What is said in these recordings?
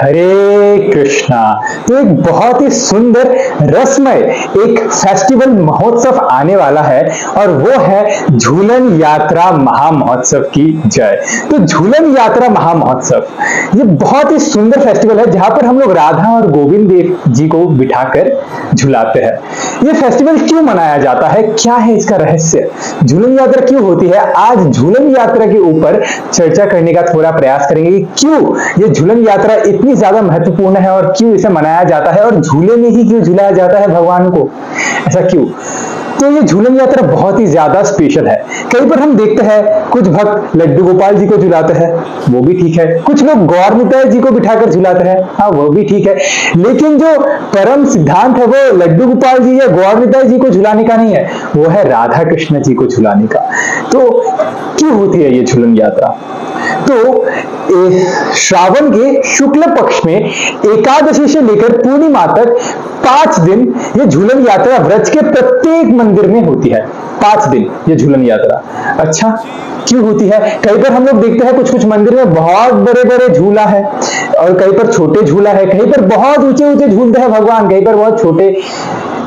हरे कृष्णा। तो एक बहुत ही सुंदर रसमय एक फेस्टिवल महोत्सव आने वाला है और वो है झूलन यात्रा महामहोत्सव की जय। तो झूलन यात्रा महामहोत्सव ये बहुत ही सुंदर फेस्टिवल है जहां पर हम लोग राधा और गोविंद देव जी को बिठाकर झुलाते हैं। ये फेस्टिवल क्यों मनाया जाता है, क्या है इसका रहस्य, झूलन यात्रा क्यों होती है, आज झूलन यात्रा के ऊपर चर्चा करने का थोड़ा प्रयास करेंगे कि क्यों ये झूलन यात्रा इतनी ज्यादा महत्वपूर्ण है और क्यों इसे मनाया जाता है और झूले में ही क्यों झुलाया जाता है भगवान को, ऐसा क्यों। तो ये झूलन यात्रा बहुत ही ज्यादा स्पेशल है। कहीं पर हम देखते हैं कुछ भक्त लड्डू गोपाल जी को झुलाते हैं, वो भी ठीक है, कुछ लोग गौर निताई जी को बिठाकर झुलाते हैं, हाँ वो भी ठीक है, लेकिन जो परम सिद्धांत है वो लड्डू गोपाल जी या गौर निताई जी को झुलाने का नहीं है, वो है राधा कृष्ण जी को झुलाने का। तो क्यों होती है ये झूलन यात्रा। तो श्रावण के शुक्ल पक्ष में एकादशी से लेकर पूर्णिमा तक 5 दिन ये झूलन यात्रा व्रज के प्रत्येक मंदिर में होती है। 5 दिन ये झूलन यात्रा। अच्छा क्यों होती है, कहीं पर हम लोग देखते हैं कुछ कुछ मंदिर में बहुत बड़े बड़े झूला है और कहीं पर छोटे झूला है, कहीं पर बहुत ऊंचे ऊंचे झूलते हैं भगवान, कहीं पर बहुत छोटे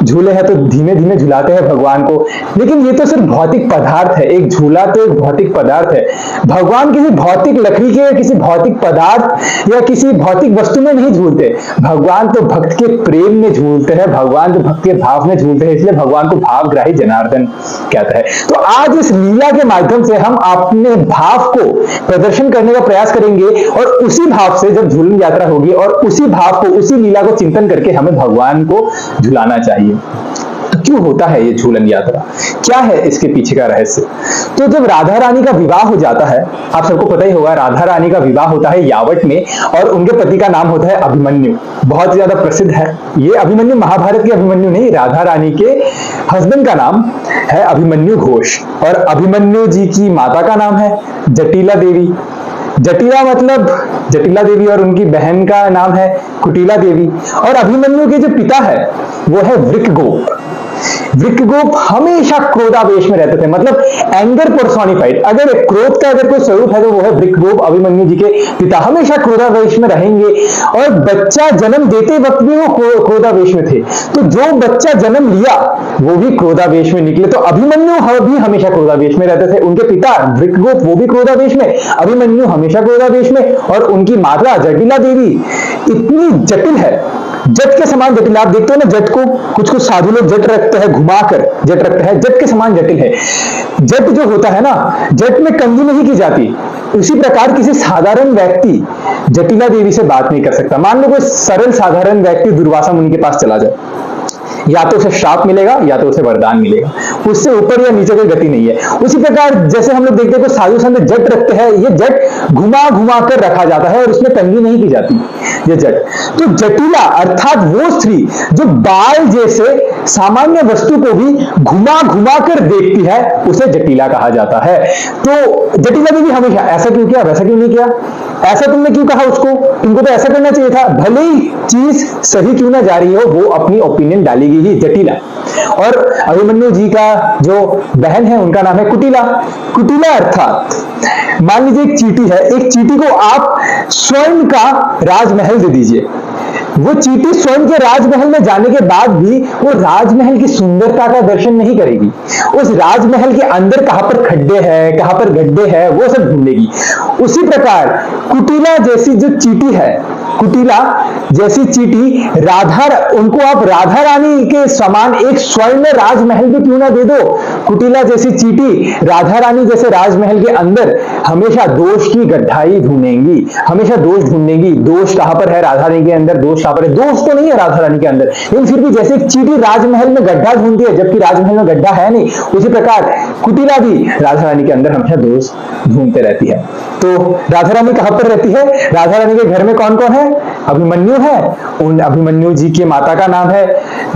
झूले हैं तो धीमे धीमे झुलाते हैं भगवान को। लेकिन ये तो सिर्फ भौतिक पदार्थ है, एक झूला तो एक भौतिक पदार्थ है। भगवान किसी भौतिक लकड़ी के, किसी भौतिक पदार्थ या किसी भौतिक वस्तु में नहीं झूलते, भगवान तो भक्त के प्रेम में झूलते हैं, भगवान तो भक्त के भाव में झूलते हैं, इसलिए भगवान को भावग्राही जनार्दन कहता है। तो आज इस लीला के माध्यम से हम अपने भाव को प्रदर्शन करने का प्रयास करेंगे और उसी भाव से जब झूलन यात्रा होगी और उसी भाव को, उसी लीला को चिंतन करके हमें भगवान को झुलाना चाहिए। तो क्यों होता है ये झूलन यात्रा, क्या है इसके पीछे का रहस्य। तो जब राधा रानी का विवाह हो जाता है, आप सबको पता ही होगा राधा रानी का विवाह होता है यावट में और उनके पति का नाम होता है अभिमन्यु, बहुत ज्यादा प्रसिद्ध है ये अभिमन्यु, महाभारत के अभिमन्यु नहीं, राधा रानी के हस्बैंड का नाम है अभिमन्यु घोष और अभिमन्यु जी की माता का नाम है जटिला देवी। जटिला मतलब जटिला देवी और उनकी बहन का नाम है कुटिला देवी और अभिमन्यु के जो पिता है वो है वृकगोप। वृकगोप हमेशा क्रोधावेश में रहते थे, मतलब एंगर पर्सोनिफाइड, अगर क्रोध का अगर कोई स्वरूप है तो वो है वृकगोप, अभिमन्यु जी के पिता हमेशा क्रोधावेश में रहेंगे और बच्चा जन्म देते वक्त भी वो क्रोधावेश में थे। तो जो बच्चा जन्म लिया वो भी क्रोधावेश में निकले, तो अभिमन्यु भी हमेशा क्रोधावेश में रहते थे। उनके पिता वृकगोप वो भी क्रोधावेश में, अभिमन्यु हमेशा क्रोधावेश में और उनकी माता जटिला देवी इतनी जटिल है, जट के समान जटिल। आप देखते हो ना जट को, कुछ कुछ साधु लोग जट रखते हैं, घुमाकर जट रखते हैं, जट के समान जटिल है। जट जो होता है ना, जट में कंघी नहीं की जाती, उसी प्रकार किसी साधारण व्यक्ति जटिला देवी से बात नहीं कर सकता। मान लो कोई सरल साधारण व्यक्ति दुर्वासा मुनि के पास चला जाए, या तो उसे श्राप मिलेगा या तो उसे वरदान मिलेगा, उससे ऊपर या नीचे कोई गति नहीं है। उसी प्रकार जैसे हम लोग देखते हैं कि साधु संत जट रखते हैं, ये जट घुमा घुमा कर रखा जाता है और उसमें कंघी नहीं की जाती ये जट। तो जटिला अर्थात वो स्त्री जो बाल जैसे सामान्य वस्तु को भी घुमा घुमा कर देखती है उसे जटिला कहा जाता है। तो जटिला देवी हमेशा ऐसा क्यों किया, वैसा क्यों नहीं किया, ऐसा तुमने क्यों कहा उसको, तुमको तो ऐसा करना चाहिए था, भले ही चीज सही क्यों ना जा रही हो वो अपनी ओपिनियन डालेगी ही जटिला। और अभिमन्यु जी का जो बहन है उनका नाम है कुटिला। कुटिला अर्थात मान लीजिए एक चींटी है, एक चींटी को आप स्वर्ण का राजमहल दे दीजिए, वो चींटी स्वर्ण के राजमहल में जाने के बाद भी वो राजमहल की सुंदरता का दर्शन नहीं करेगी, उस राजमहल के अंदर कहां पर खड्डे हैं, कहां पर गड्ढे हैं, वो सब ढूंढेगी। उसी प्रकार कुटिला जैसी जो चींटी है, कुटिला जैसी चींटी उनको आप राधा रानी के समान एक स्वर्ण राजमहल भी क्यों ना दे दो, कुटिला जैसी चींटी राधा रानी जैसे राजमहल के अंदर हमेशा दोष की गड्ढाई ढूंढेंगी, हमेशा दोष ढूंढेंगी। दोष कहां पर है राधा रानी के अंदर, दोष कहां पर है, दोष तो नहीं है राधा रानी के अंदर, लेकिन फिर भी जैसे चींटी राजमहल में गड्ढा ढूंढती है जबकि राजमहल में गड्ढा है नहीं, उसी प्रकार कुटिला भी राधा रानी के अंदर हमेशा दोष ढूंढते रहती है। तो राधा रानी कहां पर रहती है, राधा रानी के घर में कौन कौन है, अभिमन्यु है, उन अभिमन्यु जी की माता का नाम है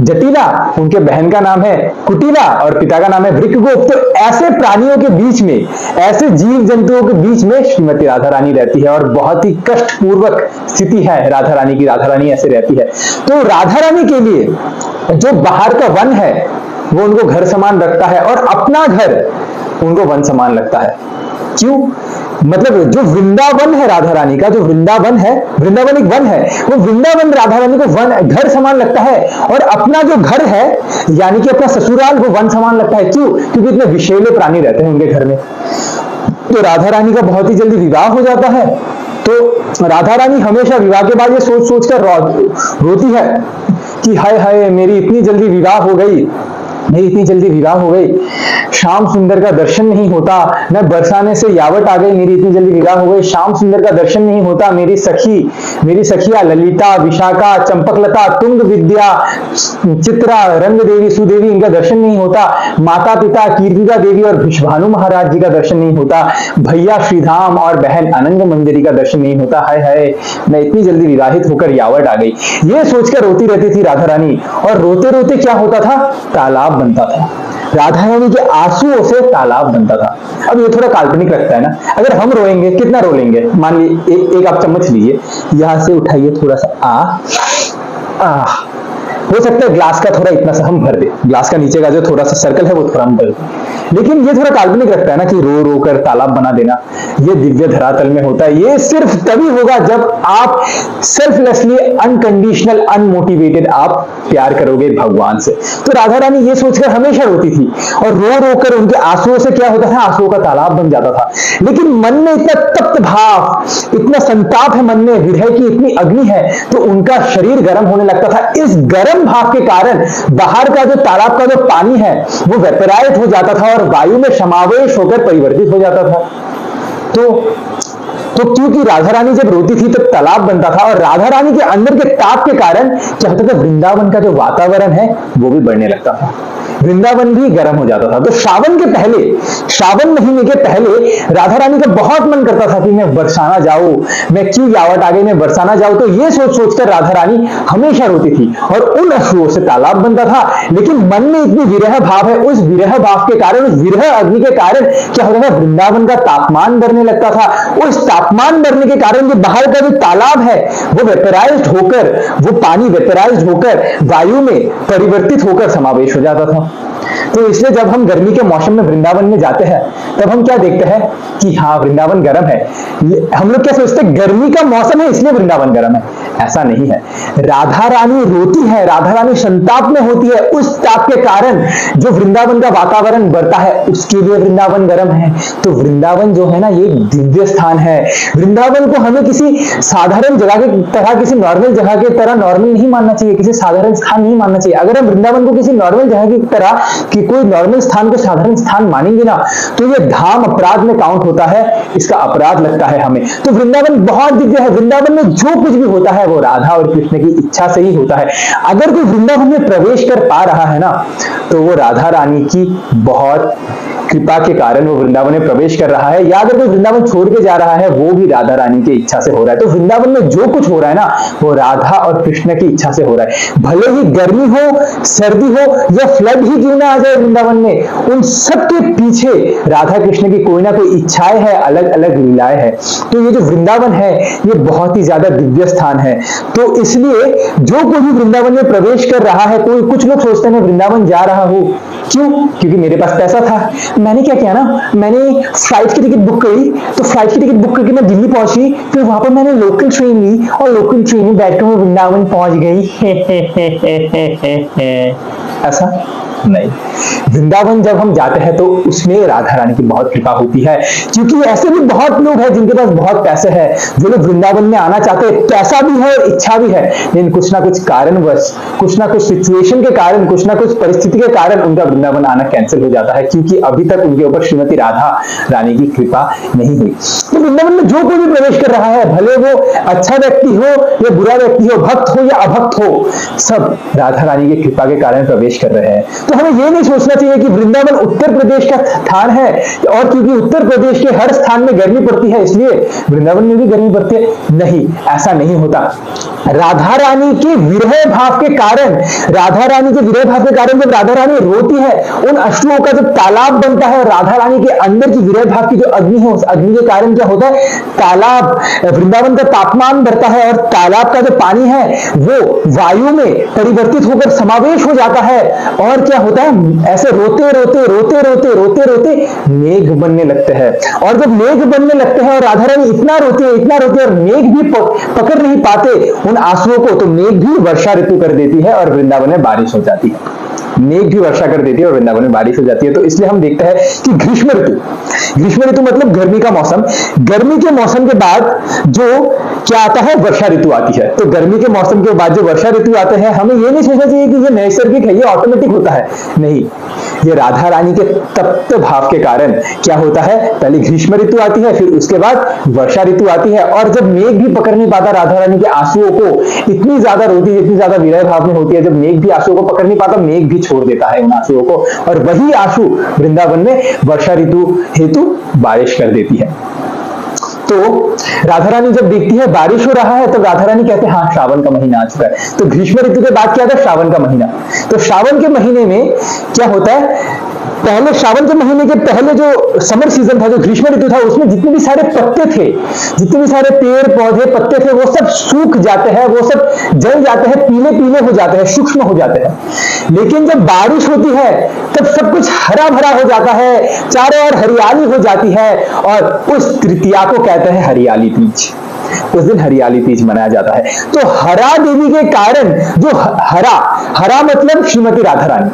जटिला, उनके बहन का नाम है कुटिला और पिता का नाम है वृकगोप। तो ऐसे प्राणियों के बीच में, ऐसे जीव जंतुओं के बीच में श्रीमती राधा रानी रहती है और बहुत ही कष्टपूर्वक स्थिति है राधा रानी की, राधा रानी ऐसे रहती है। तो राधा रानी के लिए जो बाहर का वन है वो उनको घर समान रखता है और अपना घर उनको वन समान लगता है। क्यों, मतलब जो वृंदावन है राधा रानी का, जो वृंदावन है, वृंदावन एक वन है, वो वृंदावन राधा रानी को वन घर समान लगता है, और अपना जो घर है यानी कि अपना ससुराल वो वन समान लगता है। क्यों? क्योंकि इतने विषैले प्राणी रहते हैं उनके घर में। तो राधा रानी का बहुत ही जल्दी विवाह हो जाता है। तो राधा रानी हमेशा विवाह के बाद ये सोच सोच कर रोती है कि हाय हाय मेरी इतनी जल्दी विवाह हो गई, मेरी इतनी जल्दी विवाह हो गई, श्याम सुंदर का दर्शन नहीं होता, मैं बरसाने से यावट आ गई, मेरी इतनी जल्दी विवाह हो गई, श्याम सुंदर का दर्शन नहीं होता, मेरी सखिया ललिता, विशाखा, चंपकलता, तुंग विद्या, चित्रा, रंग देवी, सुदेवी, इनका दर्शन नहीं होता, माता पिता कीर्तिदा देवी और विश्वानु महाराज जी का दर्शन नहीं होता, भैया श्रीधाम और बहन अनंग मंजरी का दर्शन नहीं होता, हाय हाय मैं इतनी जल्दी विवाहित होकर यावट आ गई। ये सोचकर रोती रहती थी राधा रानी, और रोते रोते क्या होता था, तालाब बनता था। राधा रानी के आंसुओं से तालाब बनता था। अब ये थोड़ा काल्पनिक लगता है ना, अगर हम रोएंगे कितना रो लेंगे। मान लीजिए एक आप चम्मच लीजिए, यहां से उठाइए थोड़ा सा, हो सकता है ग्लास का थोड़ा इतना सा हम भर दे, ग्लास का नीचे का जो थोड़ा सा सर्कल है वो थोड़ा हम भर दे, लेकिन ये थोड़ा काल्पनिक लगता है ना कि रो रो कर तालाब बना देना। ये दिव्य धरातल में होता है। ये सिर्फ तभी होगा जब आप सेल्फलेसली, अनकंडीशनल, अनमोटिवेटेड आप प्यार करोगे भगवान से। तो राधा रानी ये सोचकर हमेशा रोती थी, और रो रो कर उनके आंसुओं से क्या होता था, आंसुओं का तालाब बन जाता था। लेकिन मन में इतना तप्त भाव, इतना संताप है मन में, विरह की इतनी अग्नि है, तो उनका शरीर गर्म होने लगता था। इस गर्म भाव के कारण बाहर का जो तालाब का जो पानी है वो वेपराइज हो जाता था और वायु में समावेश होकर परिवर्तित हो जाता था। तो क्योंकि राधा रानी जब रोती थी तब तालाब बनता था, और राधा रानी के अंदर के ताप के कारण क्या होता था, वृंदावन का जो वातावरण है वो भी बढ़ने लगता था, वृंदावन भी गर्म हो जाता था। तो श्रावण के पहले, श्रावण महीने के पहले राधा रानी का बहुत मन करता था कि मैं बरसाना जाऊं, मैं क्यों यावट आ गई, मैं बरसाना जाऊं। तो ये सोच सोचकर राधा रानी हमेशा रोती थी, और उन अश्रुओं से तालाब बनता था। लेकिन मन में इतनी विरह भाव है, उस विरह भाव के कारण, उस विरह अग्नि के कारण क्या होता था, वृंदावन का तापमान बढ़ने लगता था। उस तापमान बढ़ने के कारण जो बाहर का जो तालाब है वो वेपराइज्ड होकर, वो पानी वेपराइज्ड होकर वायु में परिवर्तित होकर समावेश हो जाता था। तो इसलिए जब हम गर्मी के मौसम में वृंदावन में जाते हैं तब हम क्या देखते हैं कि हाँ वृंदावन गर्म है। हम लोग क्या सोचते हैं, गर्मी का मौसम है इसलिए वृंदावन गर्म है। ऐसा नहीं है। राधा रानी रोती है, राधा रानी संताप में होती है, उस ताप के कारण जो वृंदावन का वातावरण बढ़ता है उसके लिए वृंदावन गर्म है। तो वृंदावन जो है ना ये दिव्य स्थान है। वृंदावन को हमें किसी साधारण जगह की तरह, किसी नॉर्मल जगह की तरह नॉर्मल नहीं मानना चाहिए, किसी साधारण स्थान नहीं मानना चाहिए। अगर हम वृंदावन को किसी नॉर्मल जगह की तरह, कि कोई नॉर्मल स्थान को साधारण स्थान मानेंगे ना तो ये धाम अपराध में काउंट होता है, इसका अपराध लगता है हमें। तो वृंदावन बहुत दिव्य है। वृंदावन में जो कुछ भी होता है वो राधा और कृष्ण की इच्छा से ही होता है। अगर कोई वृंदावन में प्रवेश कर पा रहा है ना तो वो राधा रानी की बहुत कृपा के कारण वो वृंदावन में प्रवेश कर रहा है, या अगर कोई वृंदावन छोड़ के जा रहा है वो भी राधा रानी की इच्छा से हो रहा है। तो वृंदावन में जो कुछ हो रहा है ना वो राधा और कृष्ण की इच्छा से हो रहा है। भले ही गर्मी हो, सर्दी हो या फ्लड ही क्यों ना आ जाए वृंदावन में, उन सब के पीछे राधा कृष्ण की कोई ना कोई इच्छाएं है, अलग अलग लीलाएं है। तो ये जो वृंदावन है ये बहुत ही ज्यादा दिव्य स्थान है। तो इसलिए जो कोई भी वृंदावन में प्रवेश कर रहा है, तो कुछ लोग सोचते हैं मैं वृंदावन जा रहा हूं, क्यों? क्योंकि मेरे पास पैसा था। मैंने क्या किया ना, मैंने फ्लाइट की टिकट बुक करी, तो फ्लाइट की टिकट बुक करके मैं दिल्ली पहुंची, फिर वहां पर मैंने लोकल ट्रेन ली और लोकल ट्रेन में बैठकर मैं वृंदावन पहुंच गई। ऐसा नहीं। वृंदावन जब हम जाते हैं तो उसमें राधा रानी की बहुत कृपा होती है, क्योंकि ऐसे भी बहुत लोग हैं जिनके पास बहुत पैसे हैं, जो लोग वृंदावन में आना चाहते हैं, पैसा भी है और इच्छा भी है, लेकिन कुछ ना कुछ कारणवश, कुछ ना कुछ सिचुएशन के कारण, कुछ ना कुछ परिस्थिति के कारण उनका वृंदावन आना कैंसिल हो जाता है, क्योंकि अभी तक उनके ऊपर श्रीमती राधा रानी की कृपा नहीं हुई। तो वृंदावन में जो कोई भी प्रवेश कर रहा है, भले वो अच्छा व्यक्ति हो या बुरा व्यक्ति हो, भक्त हो या अभक्त हो, सब राधा रानी की कृपा के कारण प्रवेश कर रहे हैं। तो हमें ये नहीं सोचना चाहिए कि वृंदावन उत्तर प्रदेश का स्थान है और क्योंकि उत्तर प्रदेश के हर स्थान में गर्मी पड़ती है इसलिए वृंदावन में भी गर्मी पड़ती है। नहीं, ऐसा नहीं होता। राधा रानी के विरह भाव के कारण, राधा रानी के विरह भाव के कारण जब राधा रानी रोती है, उन अश्रुओं का जब तालाब बनता है और राधा रानी के अंदर की विरह भाव की जो अग्नि है, उस अग्नि के कारण क्या होता है, तालाब, वृंदावन का तापमान बढ़ता है और तालाब का जो पानी है वो वायु में परिवर्तित होकर समावेश हो जाता है और क्या होता है, ऐसे रोते रोते रोते रोते रोते रोते मेघ बनने लगते हैं। और जब मेघ बनने लगते हैं और राधा रानी इतना रोती है, इतना रोती है और मेघ भी पकड़ नहीं पाते उन आंसुओं को, तो मेघ भी वर्षा ऋतु कर देती है और वृंदावन में बारिश हो जाती है। मेघ भी वर्षा कर देती है और वृंदावन में बारिश हो जाती है। तो इसलिए हम देखते हैं कि ग्रीष्म ऋतु मतलब गर्मी का मौसम, गर्मी के मौसम के बाद जो क्या आता है, वर्षा ऋतु आती है। तो गर्मी के मौसम के बाद जो वर्षा ऋतु आते हैं, हमें ये नहीं सोचना चाहिए कि ये नैसर्गिक है, ये ऑटोमेटिक होता है, नहीं, ये राधा रानी के तप्त भाव के कारण क्या होता है, पहले ग्रीष्म ऋतु आती है, फिर उसके बाद वर्षा ऋतु आती है। और जब मेघ भी पकड़ नहीं पाता राधा रानी के आंसुओं को, इतनी ज्यादा रोती है, इतनी ज्यादा विरह भाव में होती है, जब मेघ भी आंसुओं को पकड़ नहीं पाता, मेघ भी छोड़ देता है उन आंसुओं को और वही आंसू वृंदावन में वर्षा ऋतु हेतु बारिश कर देती है। तो राधा रानी जब देखती है बारिश हो रहा है, तो राधा रानी कहते हैं हाँ श्रावण का महीना आ चुका है। तो ग्रीष्म ऋतु के बाद क्या था, श्रावण का महीना। तो श्रावण के महीने में क्या होता है, पहले श्रावण के महीने के पहले जो समर सीजन था, जो ग्रीष्म ऋतु था, उसमें जितने भी सारे पत्ते थे, जितने भी सारे पेड़ पौधे पत्ते थे, वो सब सूख जाते हैं, वो सब जल जाते हैं, पीले पीले हो जाते हैं, सूक्ष्म हो जाते हैं। लेकिन जब बारिश होती है तब सब कुछ हरा भरा हो जाता है, चारों ओर हरियाली हो जाती है और उस तृतीया को कहते हैं हरियाली तीज। उस दिन हरियाली तीज मनाया जाता है। तो हरा देवी के कारण जो हरा मतलब श्रीमती राधा रानी,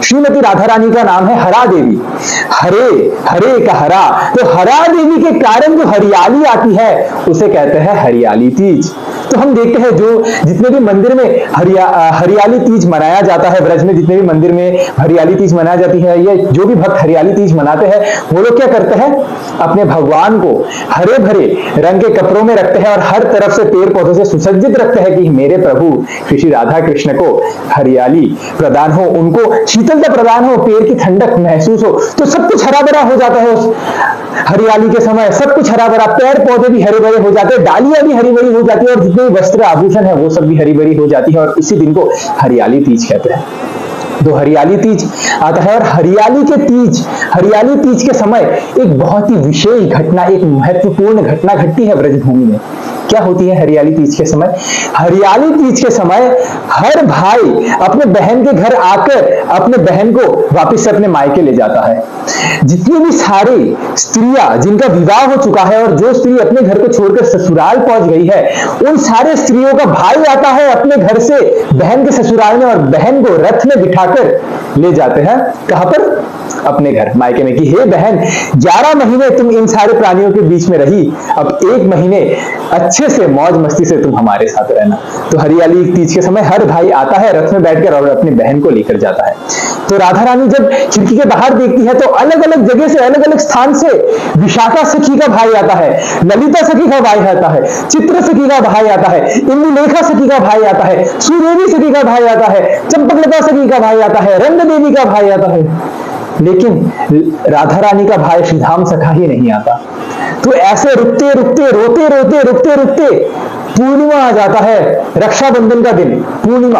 श्रीमती राधा रानी का नाम है हरा देवी, हरे हरे का हरा। तो हरा देवी के कारण जो हरियाली आती है उसे कहते हैं हरियाली तीज। तो हम देखते हैं जो जितने भी मंदिर में हरियाली तीज मनाया जाता है, ब्रज में जितने भी मंदिर में हरियाली तीज मनाई जाती है, या जो भी भक्त हरियाली तीज मनाते हैं, वो लोग क्या करते हैं, अपने भगवान को हरे भरे रंग के कपड़ों में रखते हैं और हर तरफ से पेड़ पौधों से सुसज्जित रखते हैं कि मेरे प्रभु श्री राधा कृष्ण को हरियाली प्रदान हो, उनको शीतलता प्रदान हो, पेड़ की ठंडक महसूस हो। तो सब कुछ हरा भरा हो जाता है उस हरियाली के समय, सब कुछ हरा भरा, पेड़ पौधे भी हरे भरे हो जाते हैं, डालियां भी हरी भरी हो जाती है और जितने वस्त्र आभूषण है वो सब भी हरी भरी हो जाती है और इसी दिन को हरियाली तीज कहते हैं। तो हरियाली तीज आता है और हरियाली तीज के समय एक बहुत ही विशेष घटना, एक महत्वपूर्ण घटना घटती है ब्रजभूमि में। क्या होती है हरियाली तीज के समय? हरियाली तीज के समय हर भाई अपने बहन के घर आकर अपने बहन को वापस से अपने मायके ले जाता है। जितनी भी सारी स्त्रियां जिनका विवाह हो चुका है और जो स्त्री अपने घर को छोड़कर ससुराल पहुंच गई है, उन सारे स्त्रियों का भाई आता है अपने घर से बहन के ससुराल में और बहन को रथ में बिठाकर ले जाते हैं। कहां पर? अपने घर, मायके में, कि हे बहन, 11 महीने तुम इन सारे प्राणियों के बीच में रही, अब 1 महीने अच्छे से मौज मस्ती से तुम हमारे साथ रहना। तो हरियाली तीज के समय हर भाई आता है रथ में बैठकर और अपनी बहन को लेकर जाता है। तो राधा रानी जब खिड़की के बाहर देखती है तो अलग अलग जगह से, अलग अलग स्थान से विशाखा सखी का भाई आता है, ललिता सखी का भाई आता है, चित्र सखी का भाई आता है, इंदुलेखा सखी का भाई आता है, सुदेवी सखी का भाई आता है, चंपकलता सखी का भाई आता है, रंग देवी का भाई आता है, लेकिन राधा रानी का भाई श्रीधाम सखा ही नहीं आता। तो ऐसे रुकते रुकते, रोते रोते, रुकते रुकते पूर्णिमा आ जाता है, रक्षाबंधन का दिन, पूर्णिमा,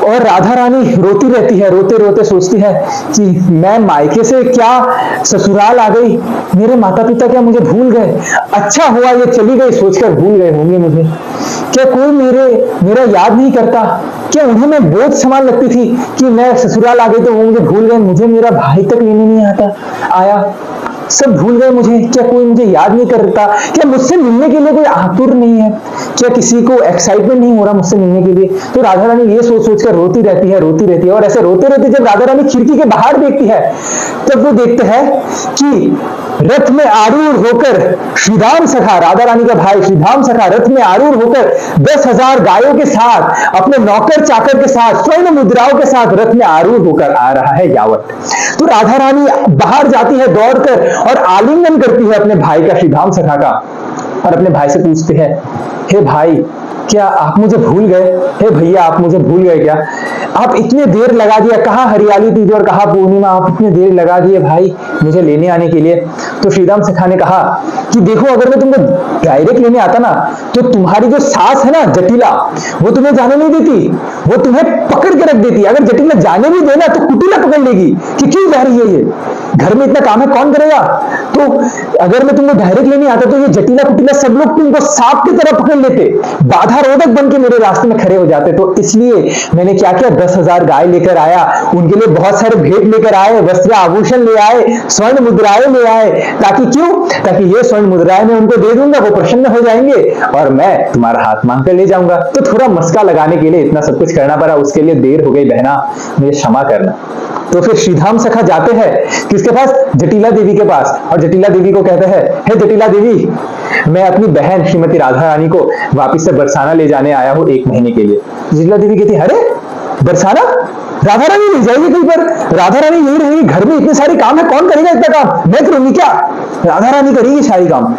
और राधा रानी रोती रहती है, रोते रोते सोचती है कि मैं मायके से क्या ससुराल आ गई, मेरे माता पिता क्या मुझे भूल गए, अच्छा हुआ ये चली गई, सोचकर भूल गए होंगे मुझे, क्या कोई मेरा याद नहीं करता, क्या उन्हें मैं बोझ समान लगती थी कि मैं ससुराल आ गई तो वो मुझे भूल गए, मुझे मेरा भाई तक लेने नहीं आया, सब भूल गए मुझे, क्या कोई मुझे याद नहीं करता, क्या मुझसे मिलने के लिए कोई आतुर नहीं है, क्या किसी को एक्साइटमेंट नहीं हो रहा मुझसे मिलने के लिए। तो राधा रानी ये सोच सोचकर रोती रहती है और ऐसे रोते रोते जब राधा रानी खिड़की के बाहर देखती है तब वो देखते हैं कि रथ में आरूढ़ होकर श्रीधाम सखा, राधा रानी का भाई श्रीधाम सखा रथ में आरूढ़ होकर 10,000 गायों के साथ, अपने नौकर चाकर के साथ, स्वर्ण मुद्राओं के साथ रथ में आरूढ़ होकर आ रहा है यावत। तो राधा रानी बाहर जाती है दौड़कर और आलिंगन करती है अपने भाई का, श्रीधाम सखा का, और अपने भाई से पूछते हैं, हे भाई, क्या आप मुझे भूल गए? हे भैया, आप मुझे भूल गए क्या? आप इतने देर लगा दिया, कहाँ हरियाली तीज और कहाँ पूर्णिमा, आप इतने देर लगा दिए भाई मुझे लेने आने के लिए। तो श्रीधाम सखा ने कहा कि देखो अगर मैं तुमको डायरेक्ट लेने आता ना तो तुम्हारी जो सास है ना जटिला, वो तुम्हें जाने नहीं देती, वो तुम्हें पकड़ के रख देती। अगर जटिला जाने भी देना तो कुटिला पकड़ लेगी कि क्यों जा रही है ये, घर में इतना काम है कौन करेगा। तो अगर मैं तुमको डायरेक्ट लेने आता तो ये जटिला कुटिला सब लोग तुमको सांप की तरह पकड़ लेते, बाधा रोधक बन के मेरे रास्ते में खड़े हो जाते। तो इसलिए मैंने क्या किया, 10,000 गाय लेकर आया, उनके लिए बहुत सारे भेंट लेकर आए, वस्त्र आभूषण ले आए, स्वर्ण मुद्राएं ले आए, ताकि क्यों, ताकि ये स्वर्ण मुद्राएं मैं उनको दे दूंगा, वो प्रसन्न हो जाएंगे और मैं तुम्हारा हाथ मांग कर ले जाऊंगा। तो थोड़ा मस्का लगाने के लिए इतना सब कुछ करना पड़ा, उसके लिए देर हो गई बहना, मुझे क्षमा करना। तो फिर श्रीधाम सखा जाते हैं किसके पास, जटिला देवी के पास, और जटिला देवी को कहते हैं, हे जटिला देवी, मैं अपनी बहन श्रीमती राधा रानी को वापिस से बरसाना ले जाने आया हूं 1 महीने के लिए। जटिला देवी कहती, अरे बरसाना, राधा रानी नहीं जाएगी कहीं पर, राधा रानी यही रहेगी, घर में इतने सारे काम है, कौन करेगा इतना काम, मैं करूंगी क्या, राधा रानी करेगी सारी काम।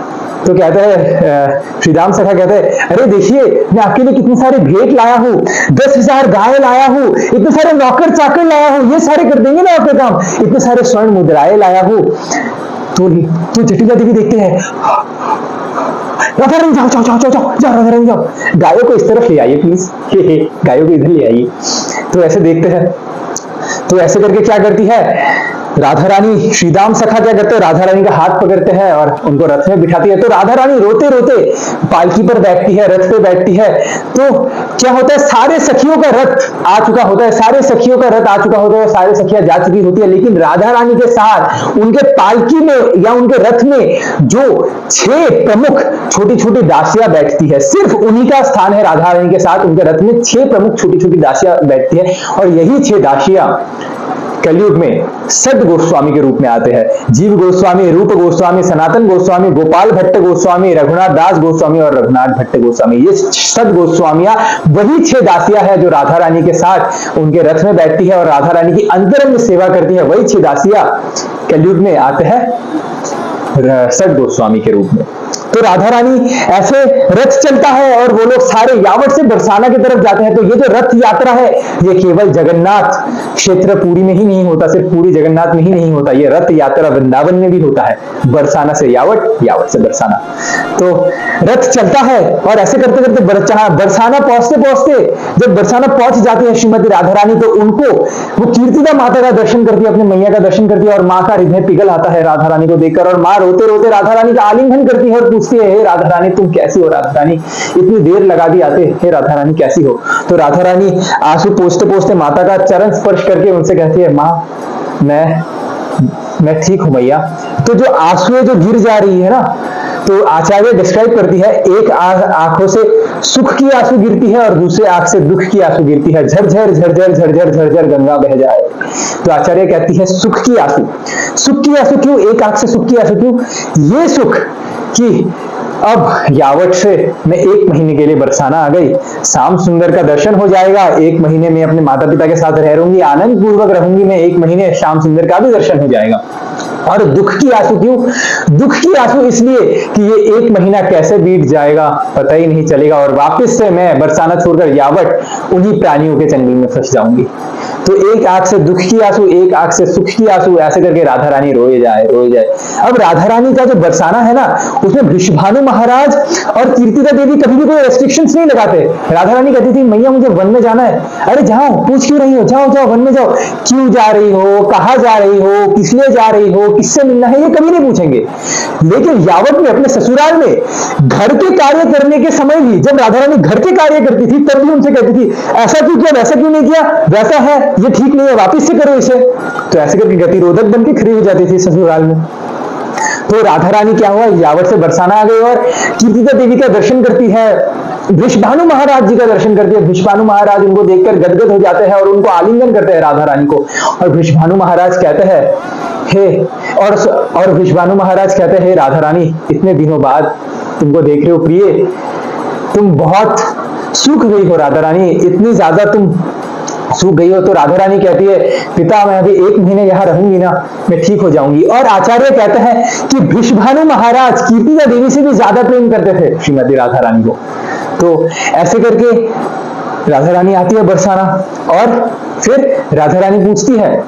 तो कहते हैं श्रीराम सखा कहते हैं, अरे देखिए मैं आपके लिए कितने सारे भेंट लाया हूँ, 10,000 गाय लाया हूँ, इतने सारे नौकर चाकर लाया हूँ, ये सारे कर देंगे ना आपके काम, इतने सारे स्वर्ण मुद्राएं लाया हूँ। तो जटिला देवी देखते हैं, राधा रानी जाओ जाओ जाओ जाओ जाओ जाओ, राधा रानी जाओ, गायों को इस तरफ ले आइए प्लीज, गायों को इधर ले आइए। तो ऐसे देखते हैं, तो ऐसे करके क्या करती है राधा रानी, श्रीदाम सखा क्या करते हैं, राधा रानी का हाथ पकड़ते हैं और उनको रथ में बिठाती है। तो राधा रानी रोते रोते पालकी पर बैठती है, रथ पे बैठती है। तो क्या होता है, सारे सखियों का रथ आ चुका होता है, सारे सखियों का रथ आ चुका होता है, सारे सखियां जा चुकी होती है, लेकिन राधा रानी के साथ उनके पालकी में या उनके रथ में जो 6 प्रमुख छोटी छोटी दासियां बैठती है, सिर्फ उन्हीं का स्थान है राधा रानी के साथ, उनके रथ में 6 प्रमुख छोटी छोटी दासियां बैठती है। और यही 6 दासियां कलयुग में सद गोस्वामी के रूप में आते हैं। जीव गोस्वामी, रूप गोस्वामी, सनातन गोस्वामी, गोपाल भट्ट गोस्वामी, रघुनाथ दास गोस्वामी और रघुनाथ भट्ट गोस्वामी, ये सद गोस्वामियां वही 6 दासियां हैं जो राधा रानी के साथ उनके रथ में बैठती है और राधा रानी की अंतरंग सेवा करती है। वही 6 दासियां कलयुग में आते हैं सद गोस्वामी के रूप में। तो राधा रानी ऐसे रथ चलता है और वो लोग सारे यावत से बरसाना की तरफ जाते हैं। तो ये जो रथ यात्रा है ये केवल जगन्नाथ क्षेत्र पुरी में ही नहीं होता, सिर्फ पूरी जगन्नाथ में ही नहीं होता, ये रथ यात्रा वृंदावन में भी होता है, बरसाना से यावत, यावत से बरसाना। तो रथ चलता है और ऐसे करते करते बरसाना पहुंचते पहुंचते जब बरसाना पहुंच जाती है श्रीमती राधा रानी, तो उनको वो कीर्तिदा माता का दर्शन करती है, अपने मैया का दर्शन करती है और माँ का हृदय पिघल आता है राधा रानी को देखकर। और माँ रोते रोते राधा रानी का आलिंगन करती है और पूछती है, हे राधा रानी तुम कैसी हो, राधा रानी इतनी देर लगा दी आते, हे राधा रानी कैसी हो। तो राधा रानी आंसू पोंछते पोंछते माता का चरण स्पर्श करके उनसे कहती है, माँ मैं ठीक हूं मैया। तो जो आंसू जो गिर जा रही है ना, तो आचार्य डिस्क्राइब करती है, एक आंखों से सुख की आंसू गिरती है और दूसरे आंख से दुख की आंसू गिरती है, झरझर झरझर झरझर झरझर गंगा बह जाए। तो आचार्य कहती है सुख की आंसू, सुख की आंसू क्यों, एक आंख से सुख की आंसू क्यों, ये सुख कि अब यावत से मैं 1 महीने के लिए बरसाना आ गई, श्याम सुंदर का दर्शन हो जाएगा, 1 महीने में अपने माता पिता के साथ रह रहूंगी, आनंद पूर्वक रहूंगी मैं 1 महीने, श्याम सुंदर का भी दर्शन हो जाएगा। और दुख की आंसू क्यों, दुख की आंसू इसलिए कि ये 1 महीना कैसे बीत जाएगा पता ही नहीं चलेगा और वापस से मैं बरसाना छोड़कर यावत उन्हीं प्राणियों के जंगल में फंस जाऊंगी। तो एक आंख से दुख की आंसू, एक आंख से सुख की आंसू, ऐसे करके राधा रानी रोए जाए रोए जाए। अब राधा रानी का जो बरसाना है ना, उसमें वृषभानु महाराज और कीर्तिदा देवी कभी भी कोई रेस्ट्रिक्शंस नहीं लगाते। राधा रानी कहती थी, मैया मुझे वन में जाना है, अरे जाओ, पूछ क्यों रही हो, जाओ जाओ वन में जाओ, क्यों जा रही हो, कहां जा रही हो, किस लिए जा रही हो, किससे मिलना है, ये कभी नहीं पूछेंगे। लेकिन यावत में अपने ससुराल में घर के कार्य करने के समय भी, जब राधा रानी घर के कार्य करती थी तब भी उनसे कहती थी, ऐसा क्यों किया, वैसा क्यों नहीं किया, वैसा है, ये ठीक नहीं है, वापिस से करो इसे। तो ऐसे करके गतिरोधक बन के खड़ी हो जाती थी ससुराल में। तो राधा रानी क्या हुआ, यावत से बरसाना आ गई और कीर्तिदा देवी का दर्शन करती है, वृषभानु महाराज जी का दर्शन करती है। वृषभानु महाराज उनको देखकर गदगद हो जाते हैं और उनको आलिंगन करते हैं राधा रानी को। और वृषभानु महाराज कहते हैं, हे और वृषभानु महाराज कहते हैं, राधा रानी इतने दिनों बाद तुमको देख रहे हो प्रिय, तुम बहुत सूख गई हो राधा रानी, इतनी ज्यादा तुम सूख गई हो। तो राधा रानी कहती है, पिता मैं अभी 1 महीने यहाँ रहूंगी ना, मैं ठीक हो जाऊंगी। और आचार्य कहते हैं कि वृषभानु महाराज कीर्तिदा देवी से भी ज्यादा प्रेम करते थे श्रीमती राधा रानी को। तो ऐसे करके राधा रानी आती है बरसाना और फिर राधा रानी पूछती है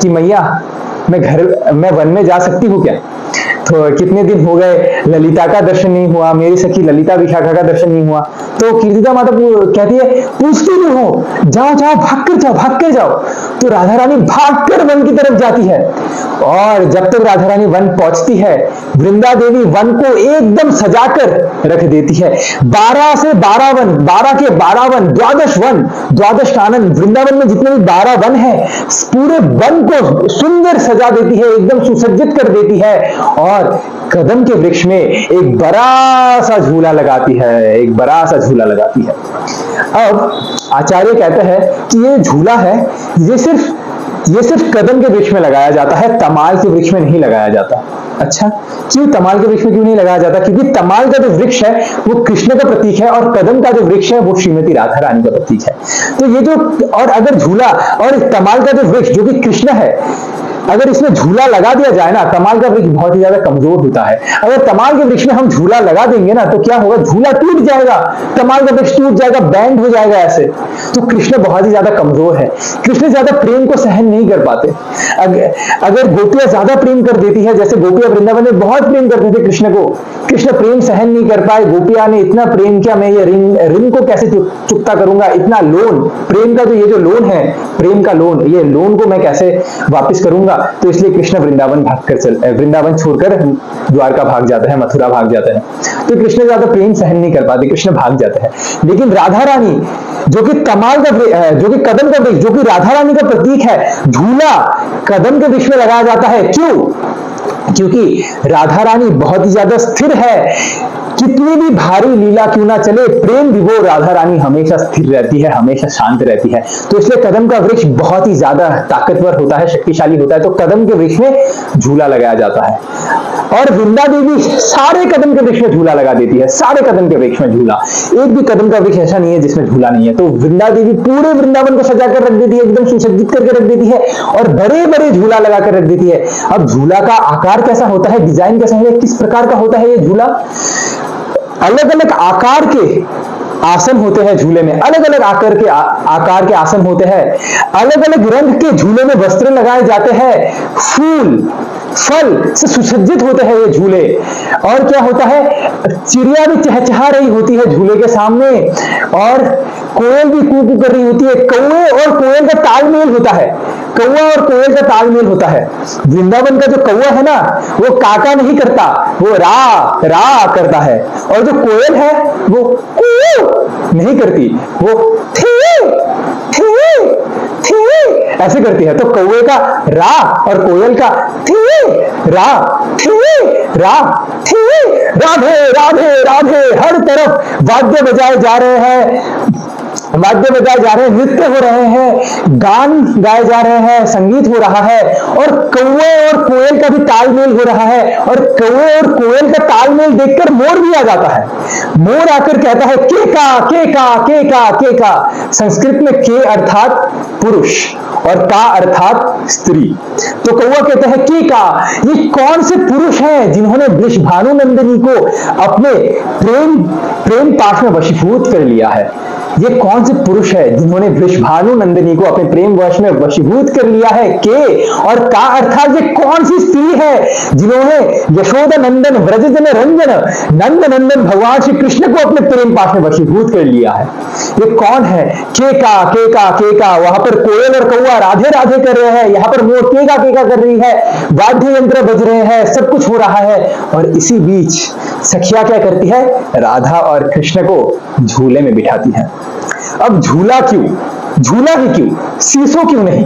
कि मैया मैं वन में जा सकती हूँ क्या। तो कितने दिन हो गए ललिता का दर्शन नहीं हुआ, मेरी सखी ललिता विशाखा का दर्शन नहीं हुआ। तो कीर्तिदा माता कहती है पूछती नहीं हो, जाओ जाओ भाग कर जाओ, भाग कर जाओ। तो राधा रानी भागकर वन की तरफ जाती है, और जब तक राधा रानी वन पहुंचती है, वृंदा देवी वन को एकदम सजाकर रख देती है। 12 से 12 वन, 12 के 12 वन, द्वादश वन, द्वादश कानन, वृंदावन में जितने भी 12 वन है, पूरे वन को सुंदर सजा देती है, एकदम सुसज्जित कर देती है, और कदम के वृक्ष में एक बड़ा सा झूला लगाती है, एक बड़ा सा झूला लगाती है। अब आचार्य कहते हैं कि ये झूला है, ये सिर्फ कदम के वृक्ष में लगाया जाता है, तमाल के वृक्ष में नहीं लगाया जाता। अच्छा, क्यों तमाल के वृक्ष में क्यों नहीं लगाया जाता? क्योंकि तमाल का जो वृक्ष है वो कृष्ण का प्रतीक है, और कदम का जो वृक्ष है वो श्रीमती राधा रानी का प्रतीक है। तो ये जो, और अगर झूला और तमाल का जो वृक्ष जो कि कृष्ण है, अगर इसमें झूला लगा दिया जाए ना, तमाल का वृक्ष बहुत ही ज्यादा कमजोर होता है, अगर तमाल के वृक्ष में हम झूला लगा देंगे ना तो क्या होगा, झूला टूट जाएगा, तमाल का वृक्ष टूट जाएगा, बैंड हो जाएगा ऐसे। तो कृष्ण बहुत ही ज्यादा कमजोर है, कृष्ण ज्यादा प्रेम को सहन नहीं कर पाते। अगर गोपियां ज्यादा प्रेम कर देती है, जैसे गोपियां वृंदावन में बहुत प्रेम करते थे कृष्ण को, कृष्ण प्रेम सहन नहीं कर पाए, गोपियां ने इतना प्रेम किया, मैं ये रिंग को कैसे चुकता करूंगा, इतना लोन, प्रेम का जो ये जो लोन है, प्रेम का लोन, ये लोन को मैं कैसे वापस करूंगा। तो इसलिए कृष्ण वृंदावन छोड़कर द्वारका भाग जाता है, मथुरा भाग जाता है। तो कृष्ण ज्यादा प्रेम सहन नहीं कर पाते, कृष्ण भाग जाते हैं। लेकिन राधा रानी जो कि तमाल का, जो कि कदम का वृक्ष, जो कि राधा रानी का प्रतीक है, झूला कदम के वृक्ष में लगाया जाता है। क्यों? क्योंकि राधा रानी बहुत ही ज्यादा स्थिर है, कितनी भी भारी लीला क्यों ना चले, प्रेम विभोर राधा रानी हमेशा स्थिर रहती है, हमेशा शांत रहती है। तो इसलिए कदम का वृक्ष बहुत ही ज्यादा ताकतवर होता है, शक्तिशाली होता है। तो कदम के वृक्ष में झूला लगाया जाता है, और वृंदा देवी सारे कदम के वृक्ष में झूला लगा देती है, सारे कदम के वृक्ष में झूला, एक भी कदम का वृक्ष ऐसा नहीं है जिसमें झूला नहीं है। तो वृंदा देवी पूरे वृंदावन को सजा कर रख देती है, एकदम सुसज्जित करके रख देती है, और बड़े बड़े झूला लगा कर रख देती है। अब झूला का आकार कैसा होता है, डिजाइन कैसा है, किस प्रकार का होता है ये झूला? अलग अलग आकार के आसन होते हैं झूले में, अलग अलग आकार के आसन होते हैं, अलग अलग रंग के झूले में वस्त्र लगाए जाते हैं, फूल फल से सुसज्जित होते हैं ये झूले। और क्या होता है, चिड़िया भी चहचहा रही होती है झूले के सामने, और कोयल भी कू कू कर रही होती है, कौवे और कोयल का तालमेल होता है, कौवा और कोयल का तालमेल होता है। वृंदावन का जो कौवा है ना, वो काका नहीं करता, वो रा रा करता है, और जो कोयल है वो कू नहीं करती, वो थे थे थे ऐसे करती है। तो कौवे का रा और कोयल का थे रा थे रा थे। राधे राधे राधे, हर तरफ वाद्य बजाए जा रहे हैं, वाद्य बजाए जा रहे हैं, नृत्य हो रहे हैं, गान गाए जा रहे हैं, संगीत हो रहा है, और कौवे और कोयल का भी तालमेल हो रहा है। और कौवे और कोयल का तालमेल देखकर मोर भी आ जाता है, मोर आकर कहता है केका केका केका केका। संस्कृत में के अर्थात पुरुष और का अर्थात स्त्री। तो कौवा कहता है केका, ये कौन से पुरुष हैं जिन्होंने वृषभानु नंदिनी को अपने प्रेम पाश में वशीभूत कर लिया है? ये कौन से पुरुष है जिन्होंने वृषभानु नंदिनी को अपने प्रेम वश में वशीभूत कर लिया है? के और का अर्थात ये कौन सी स्त्री है जिन्होंने यशोदा नंदन व्रजजन रंजन नंद नंदन भगवान श्री कृष्ण को अपने प्रेम पाश में वशीभूत कर लिया है? ये कौन है? केका केका केका। वहां पर कोयल और कौवा राधे राधे कर रहे हैं, यहाँ पर मोर केका केका कर रही है, वाद्य यंत्र बज रहे हैं, सब कुछ हो रहा है। और इसी बीच सखिया क्या करती है, राधा और कृष्ण को झूले में बिठाती है। अब झूला क्यों, झूला ही क्यों, सीसो क्यों नहीं,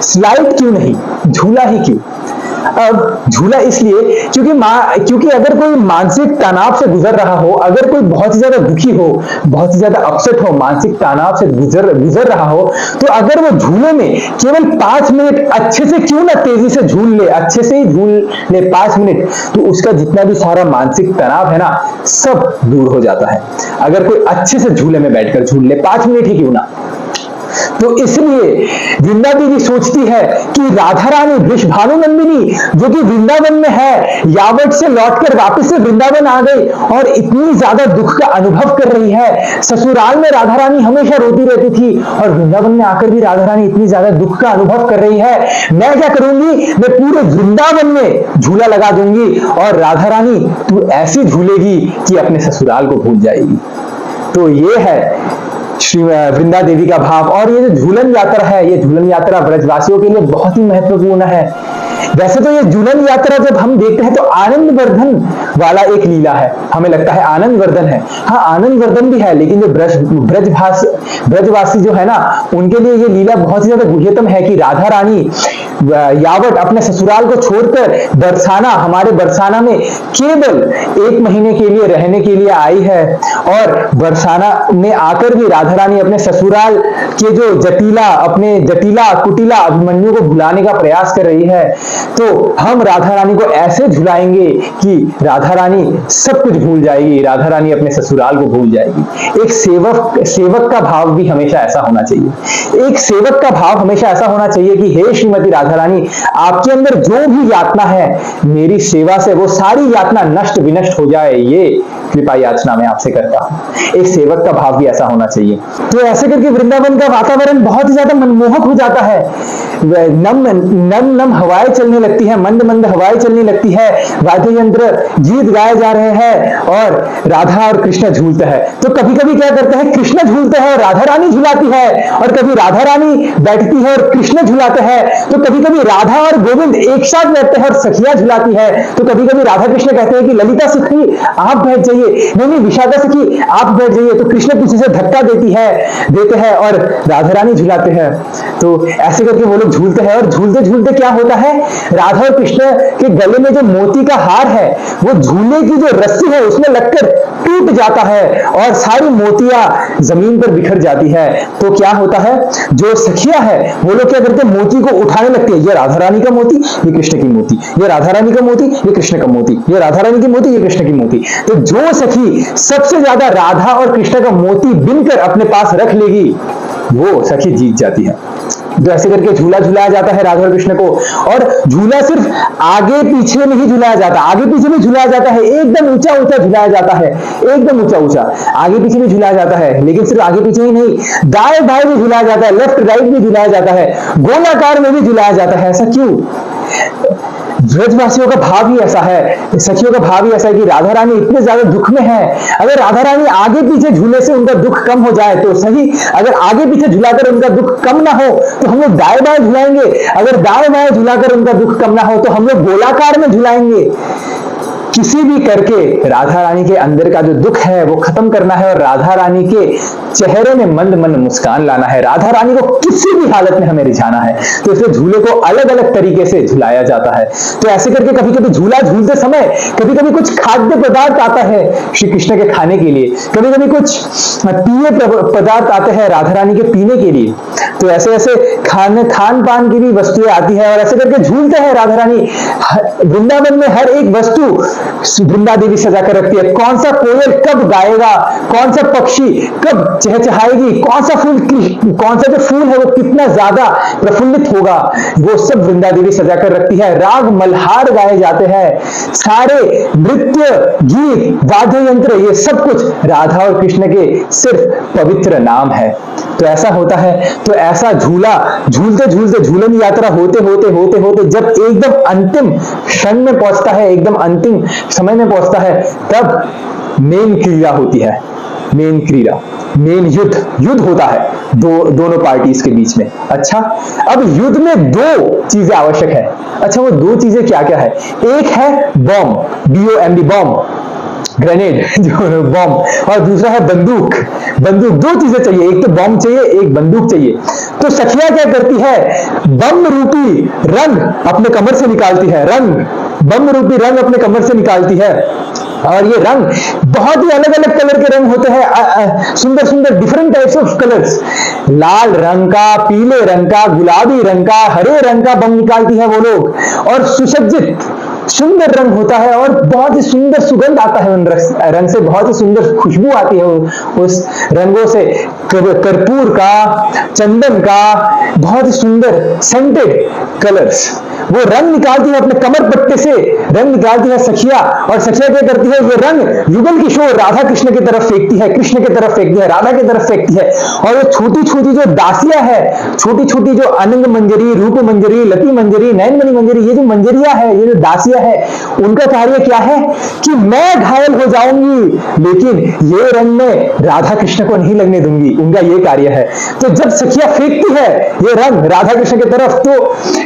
स्लाइड क्यों नहीं, झूला ही क्यों? अब झूला इसलिए क्योंकि अगर कोई मानसिक तनाव से गुजर रहा हो, अगर कोई बहुत ही ज्यादा दुखी हो, बहुत ही ज्यादा अपसेट हो, मानसिक तनाव से गुजर रहा हो, तो अगर वो झूले में केवल 5 मिनट अच्छे से क्यों ना तेजी से झूल ले, अच्छे से ही झूल ले 5 मिनट, तो उसका जितना भी सारा मानसिक तनाव है ना, सब दूर हो जाता है। अगर कोई अच्छे से झूले में बैठकर झूल ले 5 मिनट ही क्यों ना। तो इसलिए वृंदा देवी सोचती है कि राधा रानी वृषभानु नंदिनी जो कि वृंदावन में है, यावत से लौटकर वापस से वृंदावन आ गई और इतनी ज्यादा दुख का अनुभव कर रही है। ससुराल में राधा रानी हमेशा रोती रहती थी और वृंदावन में आकर भी राधा रानी इतनी ज्यादा दुख का अनुभव कर रही है। मैं क्या करूंगी, मैं पूरे वृंदावन में झूला लगा दूंगी और राधा रानी तू ऐसी झूलेगी कि अपने ससुराल को भूल जाएगी। तो ये है श्री वृंदा देवी का भाव। और ये जो झूलन यात्रा है, ये झूलन यात्रा ब्रजवासियों के लिए बहुत ही महत्वपूर्ण है। वैसे तो ये झूलन यात्रा जब हम देखते हैं तो आनंद वर्धन वाला एक लीला है, हमें लगता है आनंद वर्धन है। हाँ, आनंद वर्धन भी है, लेकिन जो ब्रजवासी जो है ना, उनके लिए ये लीला बहुत ही ज्यादा गुह्यतम है कि राधा रानी यावत अपने ससुराल को छोड़कर बरसाना, हमारे बरसाना में केवल 1 महीने के लिए रहने के लिए आई है। और बरसाना में आकर भी राधा रानी अपने ससुराल के जो जटिला कुटिला अभिमन्यु को भुलाने का प्रयास कर रही है। तो हम राधा रानी को ऐसे झुलाएंगे कि राधा रानी सब कुछ भूल जाएगी, राधा रानी अपने ससुराल को भूल जाएगी। एक सेवक का भाव भी हमेशा ऐसा होना चाहिए। एक सेवक का भाव हमेशा ऐसा होना चाहिए कि हे श्रीमती राधा रानी, आपके अंदर जो भी यातना है, मेरी सेवा से वो सारी यातना नष्ट विनष्ट हो जाए, ये कृपा याचना मैं आपसे करता हूं। एक सेवक का भाव भी ऐसा होना चाहिए। तो ऐसे करके वृंदावन का वातावरण बहुत ही ज्यादा मनमोहक हो जाता है। नम हवाएं चलने लगती है, मंद मंद हवाएं चलने लगती है, वाद्य यंत्र गीत गाए जा रहे हैं और राधा और कृष्ण झूलते हैं। तो कभी कभी क्या करते हैं, कृष्ण झूलते हैं और राधा रानी झुलाती है, और कभी राधा रानी बैठती है और कृष्ण झुलाते हैं। तो कभी कभी राधा और गोविंद एक साथ बैठते हैं और सखियां झुलाती है। तो कभी कभी राधा कृष्ण कहते हैं कि ललिता सखी आप बैठ जाइए, नहीं विशाखा सखी आप बैठ जाइए। तो कृष्ण पीछे से धक्का देते हैं और राधा रानी झुलाते हैं। तो ऐसे करके वो लोग झूलते हैं और झूलते झूलते क्या होता है, राधा और कृष्ण के गले में जो मोती का हार है वो झूले की जो रस्सी है उसमें लगकर टूट जाता है और सारी मोतियां जमीन पर बिखर जाती है। तो क्या होता है, जो सखियां है वो लोग क्या करते हैं, मोती को उठाने लगते हैं। ये राधा रानी का मोती, ये कृष्ण की मोती, ये राधा रानी का मोती, ये कृष्ण का मोती, ये राधा रानी की मोती, ये कृष्ण की मोती। तो जो सखी सबसे ज्यादा राधा और कृष्ण का मोती बिनकर अपने पास रख लेगी, वो सखी जीत जाती है। तो ऐसे करके झूला झुलाया जाता है राधा और कृष्ण को। और झूला सिर्फ आगे पीछे नहीं झुलाया जाता, आगे पीछे भी झुलाया जाता है, एकदम ऊंचा ऊंचा झुलाया जाता है, एकदम ऊंचा ऊंचा आगे पीछे भी झुलाया जाता है। लेकिन सिर्फ आगे पीछे ही नहीं, दाएं बाएं भी झुलाया जाता है, लेफ्ट राइट भी झुलाया जाता है, गोलाकार में भी झुलाया जाता है। ऐसा क्यों? ब्रजवासियों का भाव ही ऐसा है, सखियों का भाव ही ऐसा है कि राधा रानी इतने ज्यादा दुख में है। अगर राधा रानी आगे पीछे झूले से उनका दुख कम हो जाए तो सही, अगर आगे पीछे झुलाकर उनका दुख कम ना हो तो हम लोग दाएं बाएं झुलाएंगे, अगर दाएं बाएं झुलाकर उनका दुख कम ना हो तो हम लोग गोलाकार में झुलाएंगे। किसी भी करके राधा रानी के अंदर का जो दुख है वो खत्म करना है और राधा रानी के चेहरे में मंद मंद मुस्कान लाना है। राधा रानी को किसी भी हालत में हमें रिझाना है, तो इसलिए झूले को अलग अलग तरीके से झुलाया जाता है। तो ऐसे करके कभी कभी झूला झूलते समय कभी कभी कुछ खाद्य पदार्थ आता है श्री कृष्ण के खाने के लिए, कभी कभी कुछ पेय पदार्थ आते हैं राधा रानी के पीने के लिए। तो ऐसे ऐसे खान पान की भी वस्तुएं आती है और ऐसे करके झूलते हैं राधा रानी। वृंदावन में हर एक वस्तु वृंदा देवी सजा कर रखती है। कौन सा कोयल कब गाएगा, कौन सा पक्षी कब चहचहाएगी, कौन सा जो फूल है वो कितना ज्यादा प्रफुल्लित होगा, वो सब वृंदा देवी सजा कर रखती है। राग मल्हार गाए जाते हैं, सारे नृत्य गीत वाद्य यंत्र ये सब कुछ राधा और कृष्ण के सिर्फ पवित्र नाम है। तो ऐसा होता है। तो ऐसा झूला झूलते झूलते झूलन यात्रा होते होते होते होते जब एकदम अंतिम क्षण में पहुंचता है, एकदम अंतिम समय में पहुंचता है, तब मेन क्रीड़ा होती है। मेन क्रीड़ा, मेन युद्ध होता है दोनों पार्टीज के बीच में। अच्छा, अब युद्ध में 2 चीजें आवश्यक है। अच्छा, वो 2 चीजें क्या क्या है? एक है बॉम्ब, BOMB बॉम्ब, ग्रेनेड जो बॉम्ब, और दूसरा है बंदूक। 2 चीजें चाहिए, एक तो बॉम्ब चाहिए, एक बंदूक चाहिए। तो सखिया क्या करती है, बम रूपी रंग अपने कमर से निकालती है, बम रूपी रंग अपने कमर से निकालती है। और ये रंग बहुत ही अलग अलग कलर के रंग होते हैं, सुंदर सुंदर डिफरेंट टाइप्स ऑफ कलर्स, लाल रंग का, पीले रंग का, गुलाबी रंग का, हरे रंग का बम निकालती है वो लोग। और सुसज्जित सुंदर रंग होता है और बहुत ही सुंदर सुगंध आता है उन रंग से, बहुत ही सुंदर खुशबू आती है उस रंगों से, कर्पूर का, चंदन का, बहुत ही सुंदर सेंटेड कलर्स। वो रंग निकालती है अपने कमर पट्टे से, रंग निकालती है सखिया, और सखिया क्या करती है, ये रंग युगल किशोर राधा कृष्ण की तरफ फेंकती है, कृष्ण की तरफ फेंकती है, राधा की तरफ फेंकती है। और ये छोटी छोटी जो दासियां है, छोटी छोटी जो अनंग मंजरी, रूप मंजरी, लती मंजरी, नयनमणि मंजरी, ये जो मंजरियां है, ये जो दासियां है, उनका कार्य क्या है कि मैं घायल हो जाऊंगी लेकिन ये रंग में राधा कृष्ण को नहीं लगने दूंगी, उनका ये कार्य है। तो जब सखिया फेंकती है ये रंग राधा कृष्ण की तरफ, तो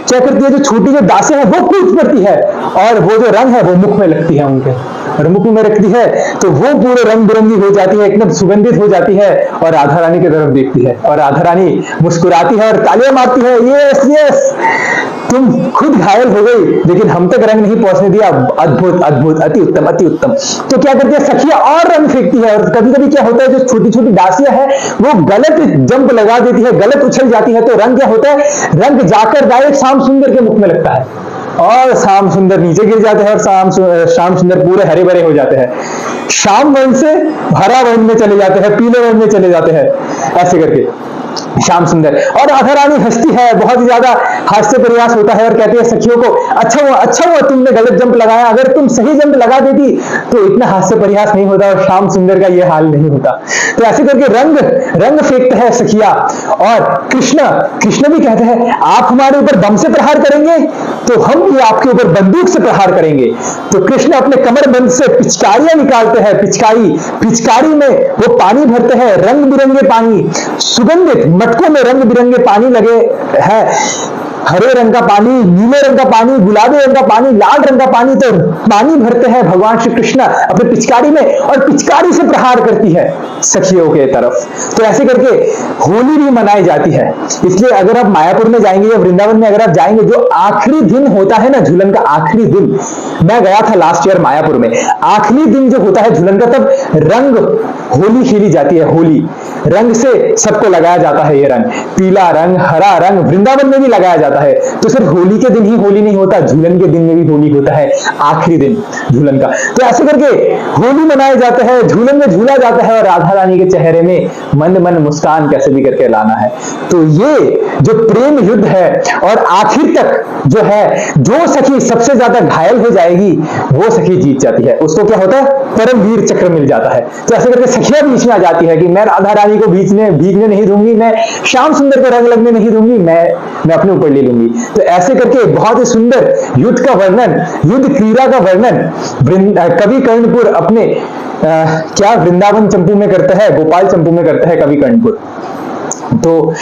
क्या करती है, जो छोटी जो दासियां है वो कूद पड़ती है और वो जो रंग है वो मुख में लगती है उनके, और मुख में रखती है तो वो पूरे रंग बिरंगी हो जाती है, एकदम सुगंधित हो जाती है, और राधा रानी की तरफ देखती है और राधा रानी मुस्कुराती है और तालियां मारती है, यस यस, तुम खुद घायल हो गई लेकिन हम तक रंग नहीं पहुंचने दिया, अद्भुत अद्भुत, अति उत्तम अति उत्तम। तो क्या करती है सखिया, और रंग फेंकती है, और कभी कभी क्या होता है, जो छोटी छोटी दासियां है वो गलत जंप लगा देती है, गलत उछल जाती है, तो रंग क्या होता है, रंग जाकर डायरेक्ट श्याम सुंदर के मुख में लगता है और श्याम सुंदर नीचे गिर जाते हैं और श्याम सुंदर पूरे हरे भरे हो जाते हैं, श्याम वर्ण से हरा वर्ण में चले जाते हैं, पीले वर्ण में चले जाते हैं, ऐसे करके श्याम सुंदर। और राधा रानी हंसती है, बहुत ही ज्यादा हास्य प्रयास होता है और कहती है सखियों को, अच्छा हुआ तुमने गलत जंप लगाया, अगर तुम सही जंप लगा देती तो इतना हास्य प्रयास नहीं होता और श्याम सुंदर का ये हाल नहीं होता। तो ऐसे करके रंग फेंकते हैं सखिया, और कृष्ण भी कहते हैं आप हमारे ऊपर बम से प्रहार करेंगे तो हम भी आपके ऊपर बंदूक से प्रहार करेंगे। तो कृष्ण अपने कमरबंद से पिचकारियां निकालते हैं, पिचकारी में वो पानी भरते हैं, रंग बिरंगे पानी, सुगंधित मटकों में रंग बिरंगे पानी लगे हैं, हरे रंग का पानी, नीले रंग का पानी, गुलाबी रंग का पानी, लाल रंग का पानी, तो पानी भरते हैं भगवान श्री कृष्ण अपने पिचकारी में और पिचकारी से प्रहार करती है सखियों के तरफ। तो ऐसे करके होली भी मनाई जाती है। इसलिए अगर आप मायापुर में जाएंगे या वृंदावन में अगर आप जाएंगे, जो आखिरी दिन होता है ना झूलन का, आखिरी दिन, मैं गया था लास्ट ईयर मायापुर में, आखिरी दिन जो होता है झूलन का, तब रंग होली खेली जाती है, होली रंग से सबको लगाया जाता है, ये रंग पीला रंग, हरा रंग, वृंदावन में भी लगाया जाता है। तो सिर्फ होली के दिन ही होली नहीं होता, झूलन के दिन में भी होली होता है, आखिरी दिन झूलन का। तो ऐसे करके होली मनाए जाते हैं, झूलन में झूला जाता है और राधा रानी के चेहरे में मंद मंद मुस्कान कैसे भी करके लाना है। तो ये जो प्रेम युद्ध है, और आखिर तक जो है, जो सखी सबसे ज्यादा घायल हो जाएगी वो सखी जीत जाती है, उसको क्या होता है, परमवीर चक्र मिल जाता है। तो ऐसे करके सखियां बीच में आ जाती है कि मैं राधा रानी को भीगने नहीं दूंगी, मैं श्याम सुंदर को रंग लगने नहीं दूंगी, मैं अपने ऊपर ले लूंगी। तो ऐसे करके बहुत ही सुंदर युद्ध का वर्णन, युद्ध क्रीड़ा का वर्णन कवि कर्णपुर अपने क्या वृंदावन चंपू में करता है, गोपाल चंपू में करता है कवि कर्णपुर। तो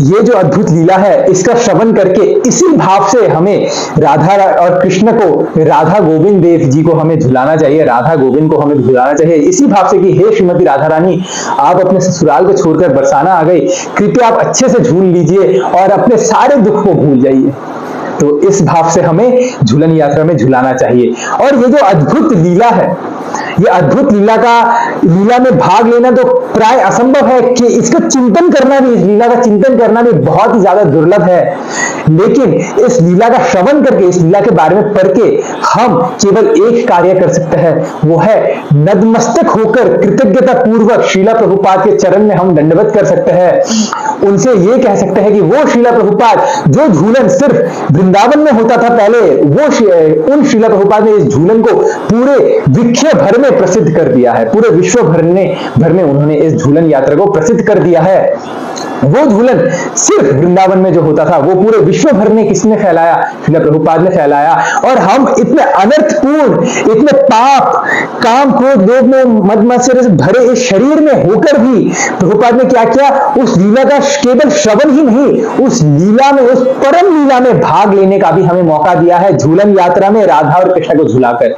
ये जो अद्भुत लीला है, इसका श्रवण करके इसी भाव से हमें राधा और कृष्ण को, राधा गोविंद देव जी को हमें झुलाना चाहिए, राधा गोविंद को हमें झुलाना चाहिए इसी भाव से कि हे श्रीमती राधा रानी, आप अपने ससुराल को छोड़कर बरसाना आ गई, कृपया आप अच्छे से झूल लीजिए और अपने सारे दुख को भूल जाइए। तो इस भाव से हमें झूलन यात्रा में झुलाना चाहिए। और ये जो अद्भुत लीला है, ये अद्भुत लीला में भाग लेना तो प्राय असंभव है, कि इसका चिंतन करना भी, इस लीला का चिंतन करना भी बहुत ही ज्यादा दुर्लभ है। लेकिन इस लीला का श्रवण करके, इस लीला के बारे में पढ़ के हम केवल एक कार्य कर सकते हैं, वो है नतमस्तक होकर कृतज्ञता पूर्वक श्रीला प्रभुपाद के चरण में हम दंडवत कर सकते हैं। उनसे ये कह सकते हैं कि वो श्रीला प्रभुपाद जो झूलन सिर्फ वृंदावन में होता था पहले, उन श्रीला प्रभुपाद ने इस झूलन को पूरे विश्व भर में प्रसिद्ध कर दिया है, पूरे विश्व भर में उन्होंने इस झूलन यात्रा को प्रसिद्ध कर दिया है। वो झूलन सिर्फ वृंदावन में जो होता था, वो पूरे विश्व भर में किसने फैलाया, श्रीला प्रभुपाद ने फैलाया। और हम इतने अनर्थपूर्ण, इतने पाप, काम, क्रोध, लोभ में मद मत्सर से भरे इस शरीर में होकर भी प्रभुपाद ने क्या किया, उस लीला का केवल श्रवण ही नहीं, उस लीला में, उस परम लीला में भाग लेने का भी हमें मौका दिया है, झूलन यात्रा में राधा और कृष्ण को झुलाकर।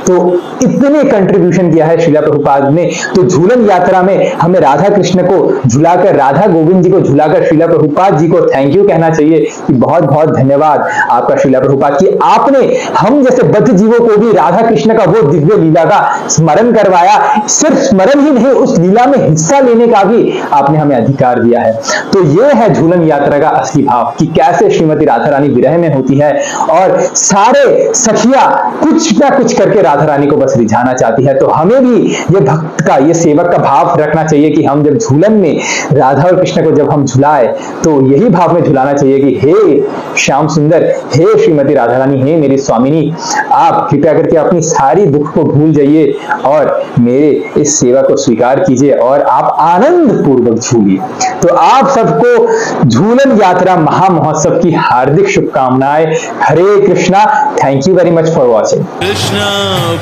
तो इतने कंट्रीब्यूशन किया है श्रीला प्रभुपाद ने। तो झूलन यात्रा में हमें राधा कृष्ण को झुलाकर, राधा गोविंद जी को झुलाकर श्रीला प्रभुपाद जी को थैंक यू कहना चाहिए कि बहुत बहुत धन्यवाद आपका श्रीला प्रभुपाद कि आपने हम जैसे बद्ध जीवों को भी राधा कृष्ण का वो दिव्य लीला का स्मरण करवाया। सिर्फ स्मरण ही नहीं, उस लीला में हिस्सा लेने का भी आपने हमें अधिकार दिया है। तो ये है झूलन यात्रा का असली भाव कि कैसे श्रीमती राधा रानी विरह में होती है और सारे सखिया कुछ ना कुछ करके राधा रानी को बस रिझाना चाहती है। तो हमें भी ये भक्त का, ये सेवक का भाव रखना चाहिए कि हम जब झूलन में राधा और कृष्ण को जब हम झुलाए तो यही भाव में झुलाना चाहिए कि हे श्याम सुंदर, हे श्रीमती राधा रानी, हे मेरी स्वामिनी, आप कृपया करके अपनी सारी दुख को भूल जाइए और मेरे इस सेवा को स्वीकार कीजिए और आप आनंद पूर्वक झूलिए। तो आप सबको झूलन यात्रा महामहोत्सव की हार्दिक शुभकामनाएं। Hare Krishna. Thank you very much for watching. Krishna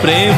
Prem